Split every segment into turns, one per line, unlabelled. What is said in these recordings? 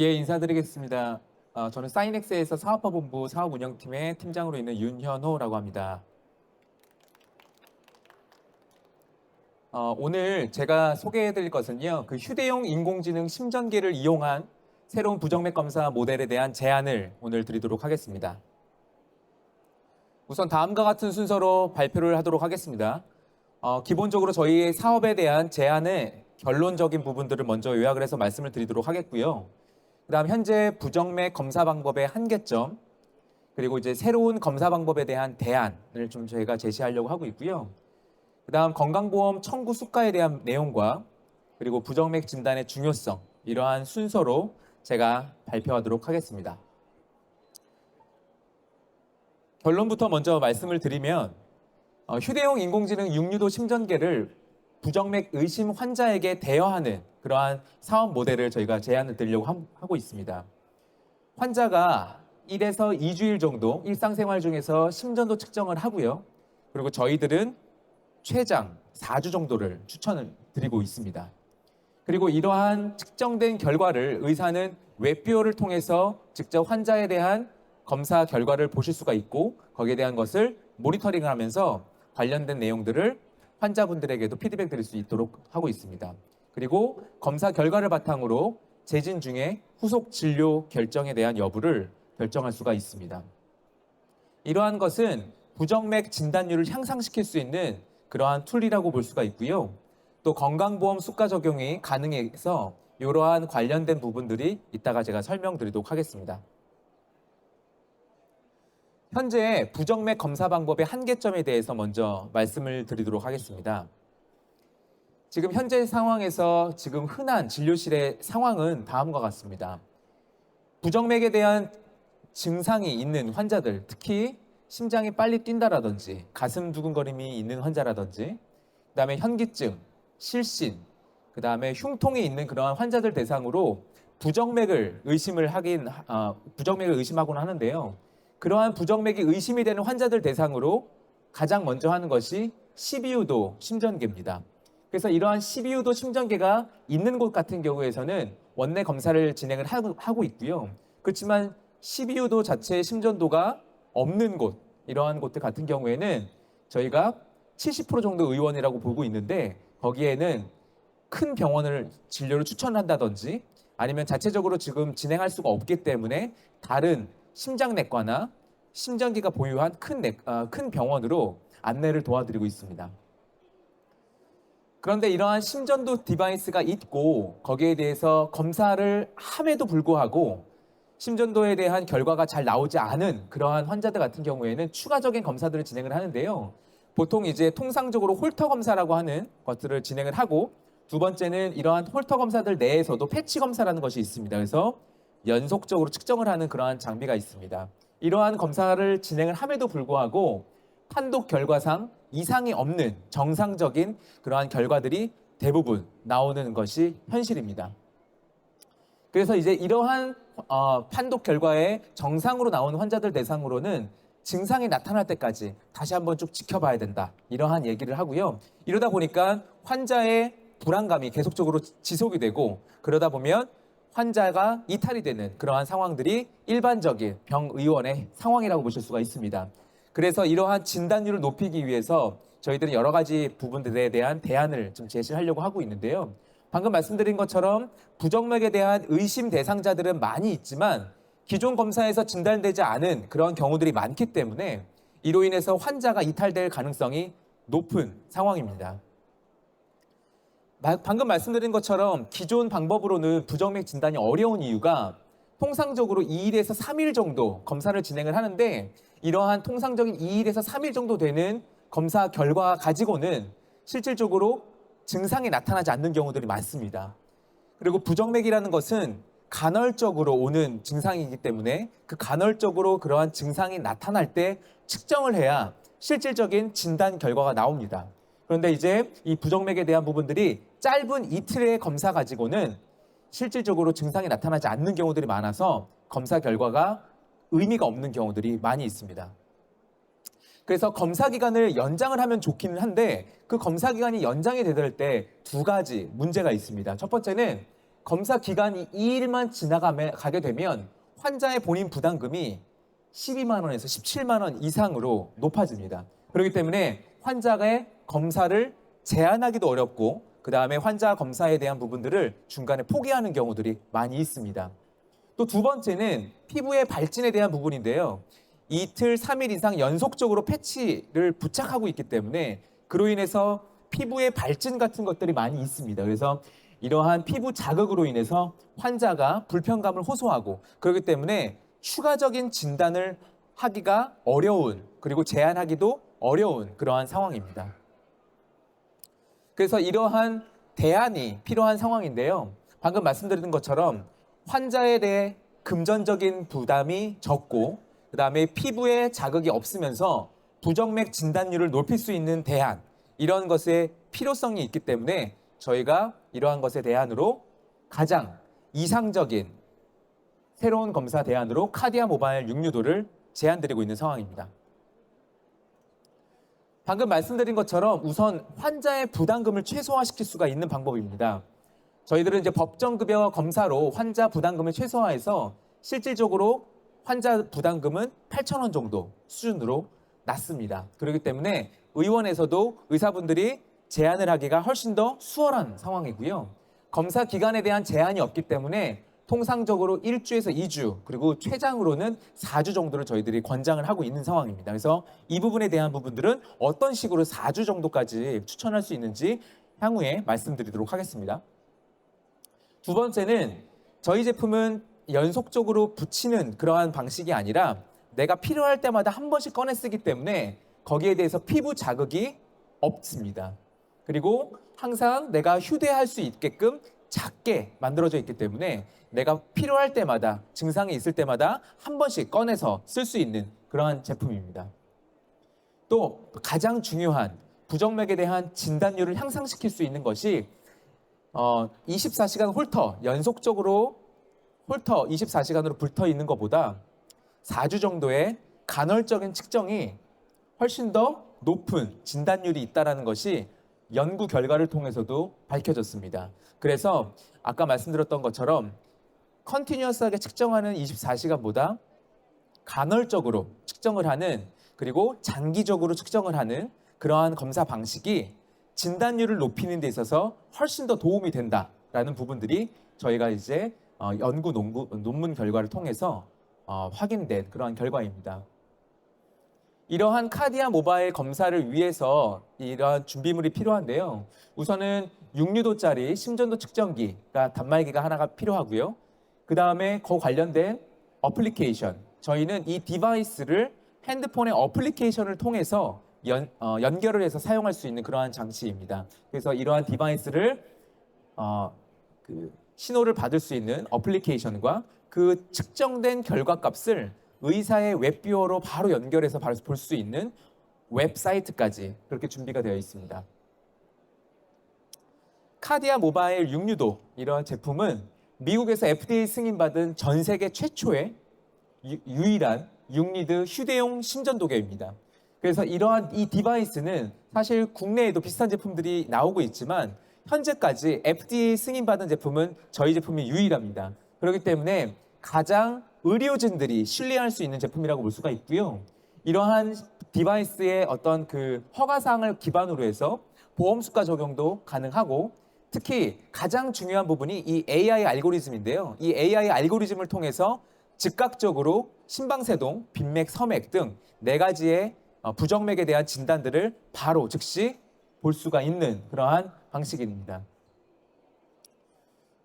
예, 인사드리겠습니다. 저는 사인엑스에서 사업화본부 사업운영팀의 팀장으로 있는 윤현호라고 합니다. 오늘 제가 소개해드릴 것은요, 그 휴대용 인공지능 심전기를 이용한 새로운 부정맥 검사 모델에 대한 제안을 오늘 드리도록 하겠습니다. 우선 다음과 같은 순서로 발표를 하도록 하겠습니다. 기본적으로 저희 사업에 대한 제안의 결론적인 부분들을 먼저 요약을 해서 말씀을 드리도록 하겠고요. 그다음 현재 부정맥 검사 방법의 한계점, 그리고 이제 새로운 검사 방법에 대한 대안을 좀 저희가 제시하려고 하고 있고요. 그다음 건강보험 청구 수가에 대한 내용과 그리고 부정맥 진단의 중요성, 이러한 순서로 제가 발표하도록 하겠습니다. 결론부터 먼저 말씀을 드리면 휴대용 인공지능 육류도 심전계를 부정맥 의심 환자에게 대여하는 그러한 사업 모델을 저희가 제안을 드리려고 하고 있습니다. 환자가 1에서 2주일 정도 일상생활 중에서 심전도 측정을 하고요. 그리고 저희들은 최장 4주 정도를 추천을 드리고 있습니다. 그리고 이러한 측정된 결과를 의사는 웹뷰어를 통해서 직접 환자에 대한 검사 결과를 보실 수가 있고 거기에 대한 것을 모니터링을 하면서 관련된 내용들을 환자분들에게도 피드백 드릴 수 있도록 하고 있습니다. 그리고 검사 결과를 바탕으로 재진 중에 후속 진료 결정에 대한 여부를 결정할 수가 있습니다. 이러한 것은 부정맥 진단율을 향상시킬 수 있는 그러한 툴이라고 볼 수가 있고요. 또 건강보험 수가 적용이 가능해서 이러한 관련된 부분들이 이따가 제가 설명드리도록 하겠습니다. 현재 부정맥 검사 방법의 한계점에 대해서 먼저 말씀을 드리도록 하겠습니다. 지금 현재 상황에서 지금 흔한 진료실의 상황은 다음과 같습니다. 부정맥에 대한 증상이 있는 환자들, 특히 심장이 빨리 뛴다라든지 가슴 두근거림이 있는 환자라든지 그다음에 현기증, 실신, 그다음에 흉통이 있는 그러한 환자들 대상으로 부정맥을 의심하곤 하는데요. 그러한 부정맥이 의심이 되는 환자들 대상으로 가장 먼저 하는 것이 12유도 심전계입니다. 그래서 이러한 12유도 심전계가 있는 곳 같은 경우에서는 원내 검사를 진행을 하고 있고요. 그렇지만 12유도 자체의 심전도가 없는 곳, 이러한 곳들 같은 경우에는 저희가 70% 정도 의원이라고 보고 있는데 거기에는 큰 병원을 진료를 추천한다든지 아니면 자체적으로 지금 진행할 수가 없기 때문에 다른 심장내과나 심전기가 보유한 큰 병원으로 안내를 도와드리고 있습니다. 그런데 이러한 심전도 디바이스가 있고 거기에 대해서 검사를 함에도 불구하고 심전도에 대한 결과가 잘 나오지 않은 그러한 환자들 같은 경우에는 추가적인 검사들을 진행을 하는데요. 보통 이제 통상적으로 홀터 검사라고 하는 것들을 진행을 하고 두 번째는 이러한 홀터 검사들 내에서도 패치 검사라는 것이 있습니다. 그래서 연속적으로 측정을 하는 그러한 장비가 있습니다. 이러한 검사를 진행을 함에도 불구하고 판독 결과상 이상이 없는 정상적인 그러한 결과들이 대부분 나오는 것이 현실입니다. 그래서 이제 이러한 판독 결과에 정상으로 나오는 환자들 대상으로는 증상이 나타날 때까지 다시 한번 쭉 지켜봐야 된다. 이러한 얘기를 하고요. 이러다 보니까 환자의 불안감이 계속적으로 지속이 되고 그러다 보면 환자가 이탈이 되는 그러한 상황들이 일반적인 병의원의 상황이라고 보실 수가 있습니다. 그래서 이러한 진단율을 높이기 위해서 저희들은 여러 가지 부분들에 대한 대안을 좀 제시하려고 하고 있는데요. 방금 말씀드린 것처럼 부정맥에 대한 의심 대상자들은 많이 있지만 기존 검사에서 진단되지 않은 그런 경우들이 많기 때문에 이로 인해서 환자가 이탈될 가능성이 높은 상황입니다. 방금 말씀드린 것처럼 기존 방법으로는 부정맥 진단이 어려운 이유가 통상적으로 2일에서 3일 정도 검사를 진행을 하는데 이러한 통상적인 2일에서 3일 정도 되는 검사 결과 가지고는 실질적으로 증상이 나타나지 않는 경우들이 많습니다. 그리고 부정맥이라는 것은 간헐적으로 오는 증상이기 때문에 그 간헐적으로 그러한 증상이 나타날 때 측정을 해야 실질적인 진단 결과가 나옵니다. 그런데 이제 이 부정맥에 대한 부분들이 짧은 이틀의 검사 가지고는 실질적으로 증상이 나타나지 않는 경우들이 많아서 검사 결과가 의미가 없는 경우들이 많이 있습니다. 그래서 검사 기간을 연장을 하면 좋기는 한데 그 검사 기간이 연장이 되될 때 두 가지 문제가 있습니다. 첫 번째는 검사 기간이 2일만 가게 되면 환자의 본인 부담금이 12만 원에서 17만 원 이상으로 높아집니다. 그렇기 때문에 환자의 검사를 제한하기도 어렵고 그 다음에 환자 검사에 대한 부분들을 중간에 포기하는 경우들이 많이 있습니다. 또 두 번째는 피부의 발진에 대한 부분인데요. 이틀, 3일 이상 연속적으로 패치를 부착하고 있기 때문에 그로 인해서 피부의 발진 같은 것들이 많이 있습니다. 그래서 이러한 피부 자극으로 인해서 환자가 불편감을 호소하고 그렇기 때문에 추가적인 진단을 하기가 어려운 그리고 제한하기도 어려운 그러한 상황입니다. 그래서 이러한 대안이 필요한 상황인데요. 방금 말씀드린 것처럼 환자에 대해 금전적인 부담이 적고 그 다음에 피부에 자극이 없으면서 부정맥 진단율을 높일 수 있는 대안 이런 것의 필요성이 있기 때문에 저희가 이러한 것에 대안으로 가장 이상적인 새로운 검사 대안으로 카디아 모바일 6유도를 제안드리고 있는 상황입니다. 방금 말씀드린 것처럼 우선 환자의 부담금을 최소화시킬 수가 있는 방법입니다. 저희들은 이제 법정급여 검사로 환자 부담금을 최소화해서 실질적으로 환자 부담금은 8,000원 정도 수준으로 낮습니다. 그렇기 때문에 의원에서도 의사분들이 제한을 하기가 훨씬 더 수월한 상황이고요. 검사 기간에 대한 제한이 없기 때문에 통상적으로 1주에서 2주 그리고 최장으로는 4주 정도를 저희들이 권장을 하고 있는 상황입니다. 그래서 이 부분에 대한 부분들은 어떤 식으로 4주 정도까지 추천할 수 있는지 향후에 말씀드리도록 하겠습니다. 두 번째는 저희 제품은 연속적으로 붙이는 그러한 방식이 아니라 내가 필요할 때마다 한 번씩 꺼내 쓰기 때문에 거기에 대해서 피부 자극이 없습니다. 그리고 항상 내가 휴대할 수 있게끔 작게 만들어져 있기 때문에 내가 필요할 때마다 증상이 있을 때마다 한 번씩 꺼내서 쓸 수 있는 그러한 제품입니다. 또 가장 중요한 부정맥에 대한 진단율을 향상시킬 수 있는 것이 24시간 홀터 연속적으로 홀터 24시간으로 붙어 있는 것보다 4주 정도의 간헐적인 측정이 훨씬 더 높은 진단율이 있다는 것이 연구 결과를 통해서도 밝혀졌습니다. 그래서 아까 말씀드렸던 것처럼 컨티뉴어스하게 측정하는 24시간보다 간헐적으로 측정을 하는 그리고 장기적으로 측정을 하는 그러한 검사 방식이 진단율을 높이는 데 있어서 훨씬 더 도움이 된다라는 부분들이 저희가 이제 연구 논문 결과를 통해서 확인된 그러한 결과입니다. 이러한 카디아 모바일 검사를 위해서 이러한 준비물이 필요한데요. 우선은 6유도짜리 심전도 측정기가 단말기가 하나가 필요하고요. 그 다음에 그 관련된 어플리케이션. 저희는 이 디바이스를 핸드폰의 어플리케이션을 통해서 연결을 해서 사용할 수 있는 그러한 장치입니다. 그래서 이러한 디바이스를 신호를 받을 수 있는 어플리케이션과 그 측정된 결과값을 의사의 웹뷰어로 바로 연결해서 바로 볼 수 있는 웹사이트까지 그렇게 준비가 되어 있습니다. 카디아 모바일 6유도 이러한 제품은 미국에서 FDA 승인받은 전 세계 최초의 유일한 6리드 휴대용 심전도계입니다. 그래서 이러한 이 디바이스는 사실 국내에도 비슷한 제품들이 나오고 있지만 현재까지 FDA 승인받은 제품은 저희 제품이 유일합니다. 그렇기 때문에 가장 의료진들이 신뢰할 수 있는 제품이라고 볼 수가 있고요. 이러한 디바이스의 어떤 그 허가사항을 기반으로 해서 보험수가 적용도 가능하고 특히 가장 중요한 부분이 이 AI 알고리즘인데요. 이 AI 알고리즘을 통해서 즉각적으로 심방세동, 빈맥, 서맥 등 4가지의 부정맥에 대한 진단들을 바로 즉시 볼 수가 있는 그러한 방식입니다.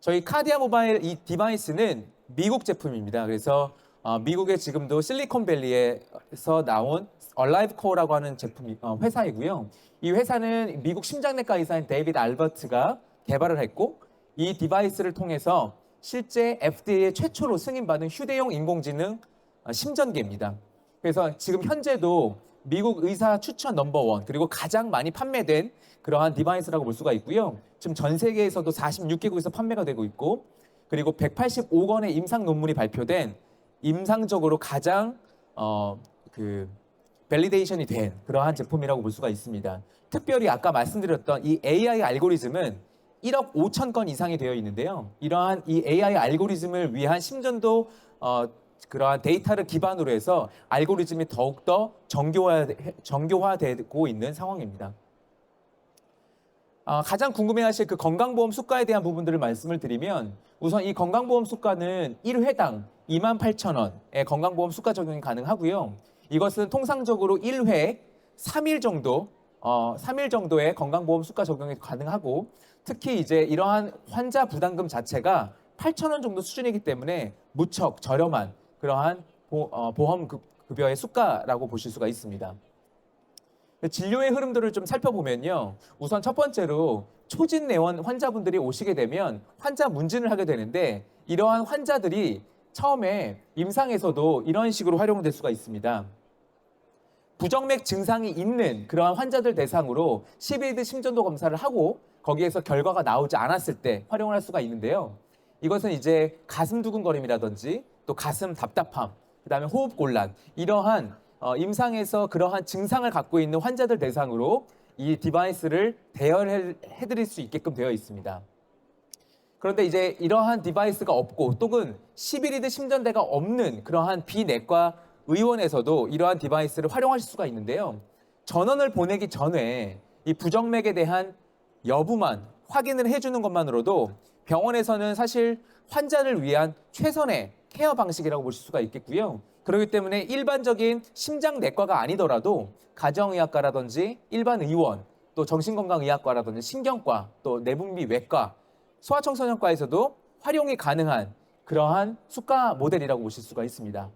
저희 카디아 모바일 이 디바이스는 미국 제품입니다. 그래서 미국의 지금도 실리콘밸리에서 나온 얼라이브코어라고 하는 제품 회사이고요. 이 회사는 미국 심장내과 의사인 데이비드 알버트가 개발을 했고 이 디바이스를 통해서 실제 FDA 최초로 승인받은 휴대용 인공지능 심전기입니다. 그래서 지금 현재도 미국 의사 추천 넘버원 그리고 가장 많이 판매된 그러한 디바이스라고 볼 수가 있고요. 지금 전 세계에서도 46개국에서 판매가 되고 있고 그리고 185건의 임상 논문이 발표된 임상적으로 가장 밸리데이션이 된 그러한 제품이라고 볼 수가 있습니다. 특별히 아까 말씀드렸던 이 AI 알고리즘은 1억 5천 건 이상이 되어 있는데요. 이러한 이 AI 알고리즘을 위한 심전도 그러한 데이터를 기반으로 해서 알고리즘이 더욱더 정교화되고 있는 상황입니다. 가장 궁금해하실 그 건강보험 수가에 대한 부분들을 말씀을 드리면 우선 이 건강보험 수가는 1회당 28,000원의 건강보험 수가 적용이 가능하고요. 이것은 통상적으로 1회 3일 정도, 3일 정도의 건강보험 수가 적용이 가능하고 특히 이제 이러한 환자 부담금 자체가 8,000원 정도 수준이기 때문에 무척 저렴한 그러한 보험 급여의 수가라고 보실 수가 있습니다. 진료의 흐름들을 좀 살펴보면요. 우선 첫 번째로 초진내원 환자분들이 오시게 되면 환자 문진을 하게 되는데 이러한 환자들이 처음에 임상에서도 이런 식으로 활용될 수가 있습니다. 부정맥 증상이 있는 그러한 환자들 대상으로 12드 심전도 검사를 하고 거기에서 결과가 나오지 않았을 때 활용을 할 수가 있는데요. 이것은 이제 가슴 두근거림이라든지 또 가슴 답답함, 그다음에 호흡곤란 이러한 임상에서 그러한 증상을 갖고 있는 환자들 대상으로 이 디바이스를 대여해드릴 수 있게끔 되어 있습니다. 그런데 이제 이러한 디바이스가 없고 또는 11리드 심전대가 없는 그러한 비내과 의원에서도 이러한 디바이스를 활용하실 수가 있는데요. 전원을 보내기 전에 이 부정맥에 대한 여부만 확인을 해주는 것만으로도 병원에서는 사실 환자를 위한 최선의 케어 방식이라고 보실 수가 있겠고요. 그렇기 때문에 일반적인 심장내과가 아니더라도 가정의학과라든지 일반 의원, 또 정신건강의학과라든지 신경과, 또 내분비외과, 소아청소년과에서도 활용이 가능한 그러한 수가 모델이라고 보실 수가 있습니다.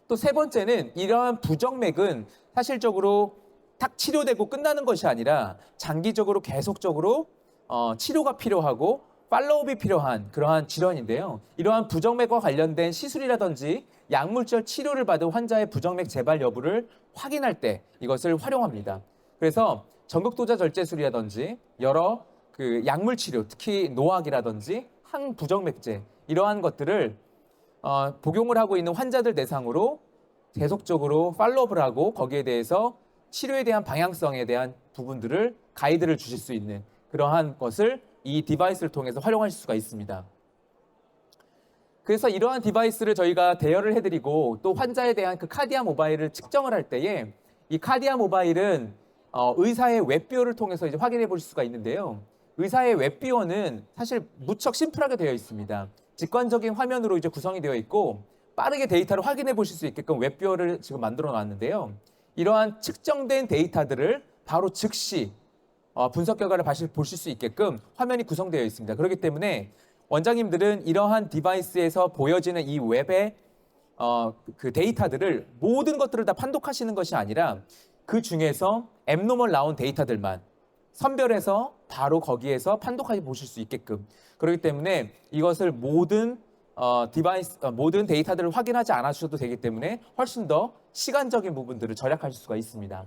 또 세 번째는 이러한 부정맥은 사실적으로 딱 치료되고 끝나는 것이 아니라 장기적으로 계속적으로 치료가 필요하고 팔로우업이 필요한 그러한 질환인데요. 이러한 부정맥과 관련된 시술이라든지 약물질 치료를 받은 환자의 부정맥 재발 여부를 확인할 때 이것을 활용합니다. 그래서 전극도자 절제술이라든지 여러 그 약물 치료, 특히 노악이라든지 항부정맥제 이러한 것들을 복용을 하고 있는 환자들 대상으로 계속적으로 팔로우업을 하고 거기에 대해서 치료에 대한 방향성에 대한 부분들을 가이드를 주실 수 있는 그러한 것을 이 디바이스를 통해서 활용하실 수가 있습니다. 그래서 이러한 디바이스를 저희가 대여를 해드리고 또 환자에 대한 그 카디아 모바일을 측정을 할 때에 이 카디아 모바일은 의사의 웹비어를 통해서 이제 확인해 보실 수가 있는데요. 의사의 웹비어는 사실 무척 심플하게 되어 있습니다. 직관적인 화면으로 이제 구성이 되어 있고 빠르게 데이터를 확인해 보실 수 있게끔 웹비어를 지금 만들어 놨는데요. 이러한 측정된 데이터들을 바로 즉시 분석 결과를 보실 수 있게끔 화면이 구성되어 있습니다. 그렇기 때문에 원장님들은 이러한 디바이스에서 보여지는 이 웹의 그 데이터들을 모든 것들을 다 판독하시는 것이 아니라 그 중에서 앱노멀 나온 데이터들만 선별해서 바로 거기에서 판독해 보실 수 있게끔 그렇기 때문에 이것을 모든 모든 데이터들을 확인하지 않으셔도 되기 때문에 훨씬 더 시간적인 부분들을 절약하실 수가 있습니다.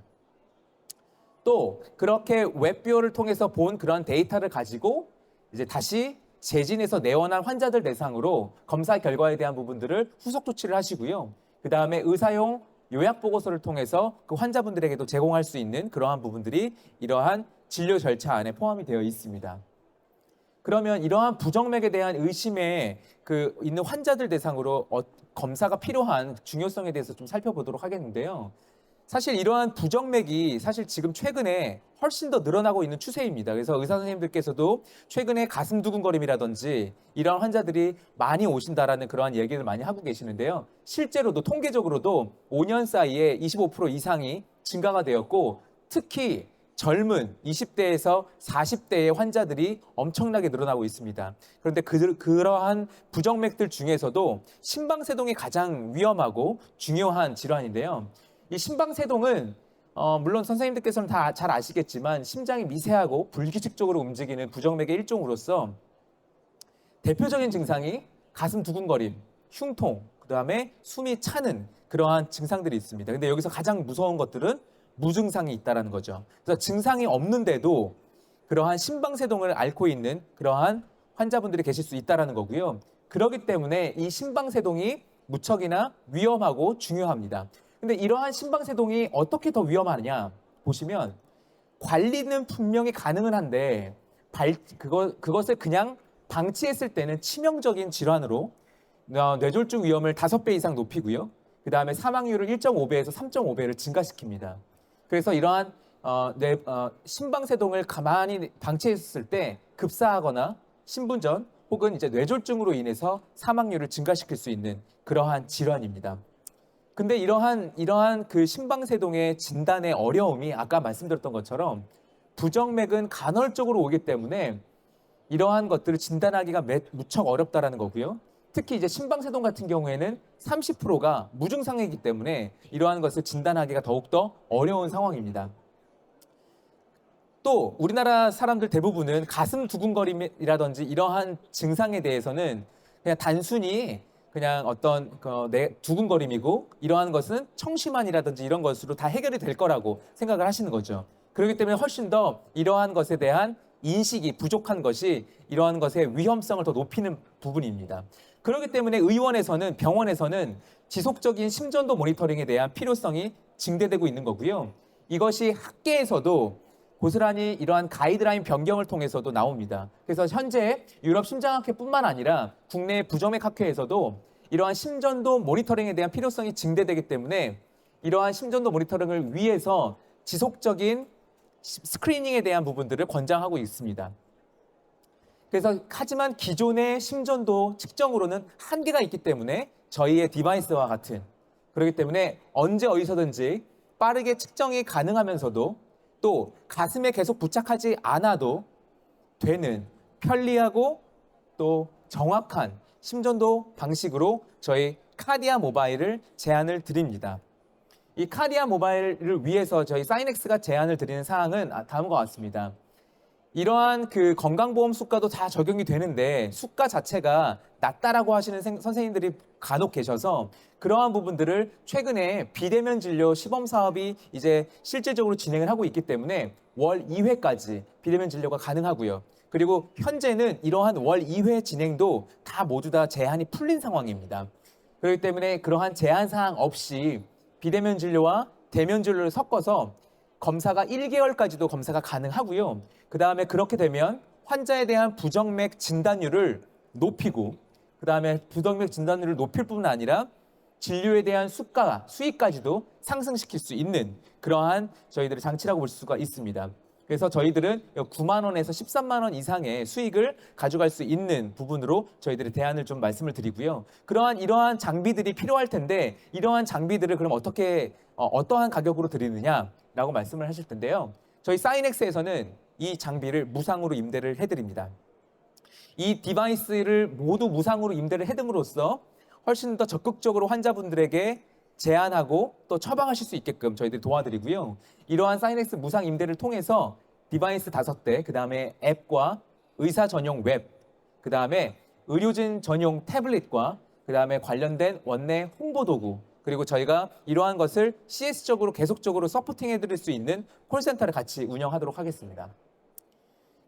또 그렇게 웹비어를 통해서 본 그런 데이터를 가지고 이제 다시 재진해서 내원한 환자들 대상으로 검사 결과에 대한 부분들을 후속 조치를 하시고요. 그 다음에 의사용 요약 보고서를 통해서 그 환자분들에게도 제공할 수 있는 그러한 부분들이 이러한 진료 절차 안에 포함이 되어 있습니다. 그러면 이러한 부정맥에 대한 의심에 있는 환자들 대상으로 검사가 필요한 중요성에 대해서 좀 살펴보도록 하겠는데요. 사실 이러한 부정맥이 사실 지금 최근에 훨씬 더 늘어나고 있는 추세입니다. 그래서 의사 선생님들께서도 최근에 가슴 두근거림이라든지 이러한 환자들이 많이 오신다라는 그러한 얘기를 많이 하고 계시는데요. 실제로도 통계적으로도 5년 사이에 25% 이상이 증가가 되었고 특히 젊은 20대에서 40대의 환자들이 엄청나게 늘어나고 있습니다. 그런데 그러한 부정맥들 중에서도 심방세동이 가장 위험하고 중요한 질환인데요. 이 심방세동은 물론 선생님들께서는 다 잘 아시겠지만 심장이 미세하고 불규칙적으로 움직이는 부정맥의 일종으로서 대표적인 증상이 가슴 두근거림, 흉통, 그다음에 숨이 차는 그러한 증상들이 있습니다. 근데 여기서 가장 무서운 것들은 무증상이 있다는 거죠. 그래서 증상이 없는데도 그러한 심방세동을 앓고 있는 그러한 환자분들이 계실 수 있다는 거고요. 그렇기 때문에 이 심방세동이 무척이나 위험하고 중요합니다. 근데 이러한 심방세동이 어떻게 더 위험하느냐 보시면 관리는 분명히 가능은 한데 그것을 그냥 방치했을 때는 치명적인 질환으로 뇌졸중 위험을 5배 이상 높이고요. 그 다음에 사망률을 1.5배에서 3.5배를 증가시킵니다. 그래서 이러한 심방세동을 가만히 방치했을 때 급사하거나 신분전 혹은 이제 뇌졸중으로 인해서 사망률을 증가시킬 수 있는 그러한 질환입니다. 근데 이러한 그 심방세동의 진단의 어려움이 아까 말씀드렸던 것처럼 부정맥은 간헐적으로 오기 때문에 이러한 것들을 진단하기가 무척 어렵다라는 거고요. 특히 이제 심방세동 같은 경우에는 30%가 무증상이기 때문에 이러한 것을 진단하기가 더욱더 어려운 상황입니다. 또 우리나라 사람들 대부분은 가슴 두근거림이라든지 이러한 증상에 대해서는 그냥 단순히 그냥 어떤 두근거림이고 이러한 것은 청심환이라든지 이런 것으로 다 해결이 될 거라고 생각을 하시는 거죠. 그렇기 때문에 훨씬 더 이러한 것에 대한 인식이 부족한 것이 이러한 것의 위험성을 더 높이는 부분입니다. 그렇기 때문에 병원에서는 지속적인 심전도 모니터링에 대한 필요성이 증대되고 있는 거고요. 이것이 학계에서도 고스란히 이러한 가이드라인 변경을 통해서도 나옵니다. 그래서 현재 유럽 심장학회뿐만 아니라 국내 부정맥학회에서도 이러한 심전도 모니터링에 대한 필요성이 증대되기 때문에 이러한 심전도 모니터링을 위해서 지속적인 스크리닝에 대한 부분들을 권장하고 있습니다. 그래서 하지만 기존의 심전도 측정으로는 한계가 있기 때문에 저희의 디바이스와 같은 그렇기 때문에 언제 어디서든지 빠르게 측정이 가능하면서도 또 가슴에 계속 부착하지 않아도 되는 편리하고 또 정확한 심전도 방식으로 저희 카디아 모바일을 제안을 드립니다. 이 카디아 모바일을 위해서 저희 사이넥스가 제안을 드리는 사항은 다음과 같습니다. 이러한 그 건강보험 수가도 다 적용이 되는데 수가 자체가 낮다라고 하시는 선생님들이 간혹 계셔서 그러한 부분들을 최근에 비대면 진료 시범 사업이 이제 실질적으로 진행을 하고 있기 때문에 월 2회까지 비대면 진료가 가능하고요. 그리고 현재는 이러한 월 2회 진행도 다 모두 다 제한이 풀린 상황입니다. 그렇기 때문에 그러한 제한 사항 없이 비대면 진료와 대면 진료를 섞어서 검사가 1개월까지도 검사가 가능하고요. 그 다음에 그렇게 되면 환자에 대한 부정맥 진단율을 높이고 그 다음에 부정맥 진단율을 높일 뿐만 아니라 진료에 대한 수익까지도 상승시킬 수 있는 그러한 저희들의 장치라고 볼 수가 있습니다. 그래서 저희들은 9만 원에서 13만 원 이상의 수익을 가져갈 수 있는 부분으로 저희들의 대안을 좀 말씀을 드리고요. 이러한 장비들이 필요할 텐데 이러한 장비들을 그럼 어떠한 가격으로 드리느냐라고 말씀을 하실 텐데요. 저희 사이넥스에서는 이 장비를 무상으로 임대를 해드립니다. 이 디바이스를 모두 무상으로 임대를 해줌으로써 훨씬 더 적극적으로 환자분들에게 제안하고 또 처방하실 수 있게끔 저희들이 도와드리고요. 이러한 사이넥스 무상 임대를 통해서 디바이스 5대, 그 다음에 앱과 의사 전용 웹, 그 다음에 의료진 전용 태블릿과 그 다음에 관련된 원내 홍보 도구, 그리고 저희가 이러한 것을 CS적으로 계속적으로 서포팅해드릴 수 있는 콜센터를 같이 운영하도록 하겠습니다.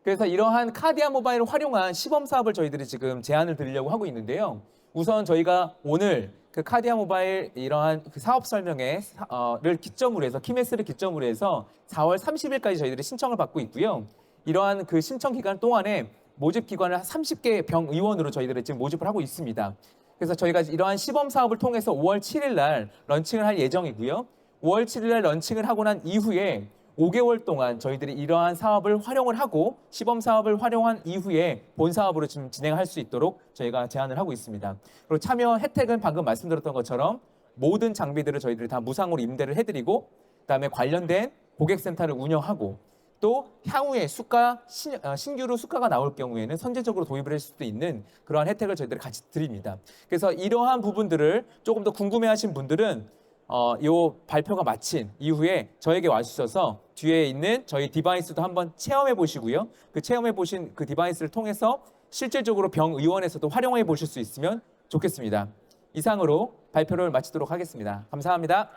그래서 이러한 카디아 모바일을 활용한 시범 사업을 저희들이 지금 제안을 드리려고 하고 있는데요. 우선 저희가 오늘 그 카디아 모바일 이러한 그 사업 설명회를 기점으로 해서 키메스를 기점으로 해서 4월 30일까지 저희들이 신청을 받고 있고요. 이러한 그 신청 기간 동안에 모집 기관을 30개 병 의원으로 저희들이 지금 모집을 하고 있습니다. 그래서 저희가 이러한 시범 사업을 통해서 5월 7일 날 런칭을 할 예정이고요. 5월 7일 날 런칭을 하고 난 이후에 5개월 동안 저희들이 이러한 사업을 활용을 하고 시범 사업을 활용한 이후에 본 사업으로 지금 진행할 수 있도록 저희가 제안을 하고 있습니다. 그리고 참여 혜택은 방금 말씀드렸던 것처럼 모든 장비들을 저희들이 다 무상으로 임대를 해드리고 그다음에 관련된 고객센터를 운영하고 또 향후에 신규로 수가가 나올 경우에는 선제적으로 도입을 할 수도 있는 그러한 혜택을 저희들이 같이 드립니다. 그래서 이러한 부분들을 조금 더 궁금해하신 분들은 요 발표가 마친 이후에 저에게 와주셔서 뒤에 있는 저희 디바이스도 한번 체험해 보시고요. 그 체험해 보신 그 디바이스를 통해서 실질적으로 병의원에서도 활용해 보실 수 있으면 좋겠습니다. 이상으로 발표를 마치도록 하겠습니다. 감사합니다.